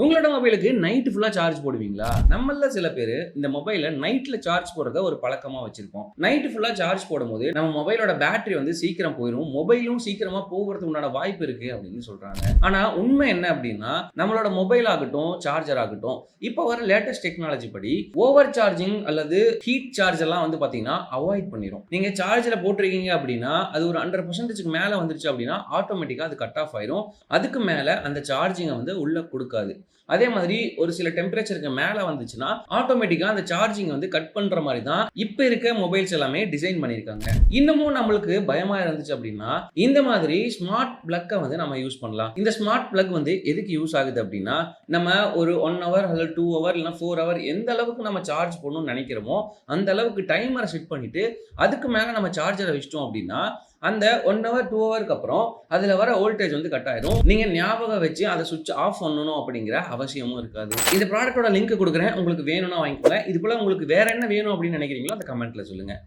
உங்களோட மொபைலுக்கு நைட் ஃபுல்லா சார்ஜ் போடுவீங்களா? நம்மள சில பேரு இந்த மொபைல நைட்ல சார்ஜ் போடுறத ஒரு பழக்கமா வச்சிருப்போம். நைட் ஃபுல்லா சார்ஜ் போடும்போது நம்ம மொபைலோட பேட்டரி சீக்கிரம் போயிரும். மொபைலும் சீக்கிரமா போகுறதுக்கு உண்டான வாய்ப்பு இருக்கு அப்படின்னு சொல்றாங்க. ஆனா உண்மை என்ன அப்படின்னா, நம்மளோட மொபைல் ஆகட்டும், சார்ஜர் ஆகட்டும், இப்ப வர லேட்டஸ்ட் டெக்னாலஜி படி ஓவர் சார்ஜிங் அல்லது ஹீட் சார்ஜ் எல்லாம் பாத்தீங்கன்னா அவாய்ட் பண்ணிரும். நீங்க சார்ஜ்ல போட்டிருக்கீங்க அப்படின்னா, அது ஒரு 100% மேல வந்துருச்சு அப்படின்னா ஆட்டோமேட்டிக்கா அது கட் ஆஃப் ஆயிரும். அதுக்கு மேல அந்த சார்ஜிங்க உள்ள கொடுக்காது. அதே மாதிரி ஒரு சில டெம்பரேச்சருக்கு மேல வந்துச்சுன்னா ஆட்டோமேட்டிக்கா அந்த சார்ஜிங் கட் பண்ற மாதிரி தான் இப்ப இருக்க மொபைல்ஸ் எல்லாமே டிசைன் பண்ணிருக்காங்க. இன்னமும் நம்மளுக்கு பயமா இருந்துச்சு அப்படின்னா இந்த மாதிரி ஸ்மார்ட் பிளக்க நம்ம யூஸ் பண்ணலாம். இந்த ஸ்மார்ட் பிளக் எதுக்கு யூஸ் ஆகுது அப்படின்னா, நம்ம ஒரு 1 ஹவர் அல்லது 2 ஹவர் இல்ல 4 ஹவர் எந்த அளவுக்கு நம்ம சார்ஜ் பண்ணணும்னு நினைக்கிறோமோ அந்த அளவுக்கு டைமரை செட் பண்ணிட்டு அதுக்கு மேல நம்ம சார்ஜரை வச்சிட்டோம் அப்படின்னா அந்த 1 ஹவர் 2 ஹவருக்கு அப்புறம் அதுல வர வோல்டேஜ் கட் ஆயிடும். நீங்க ஞாபகம் வச்சு அதை சுவிட்ச் ஆஃப் பண்ணணும் அப்படிங்கிற அவசியமும் இருக்காது. இந்த ப்ராடக்ட்டோட லிங்க் கொடுக்குறேன். உங்களுக்கு வேணும்னா வாங்கிக்கோங்க. இது போல உங்களுக்கு வேற என்ன வேணும் அப்படின்னு நினைக்கிறீங்களோ அந்த கமெண்ட்ல சொல்லுங்க.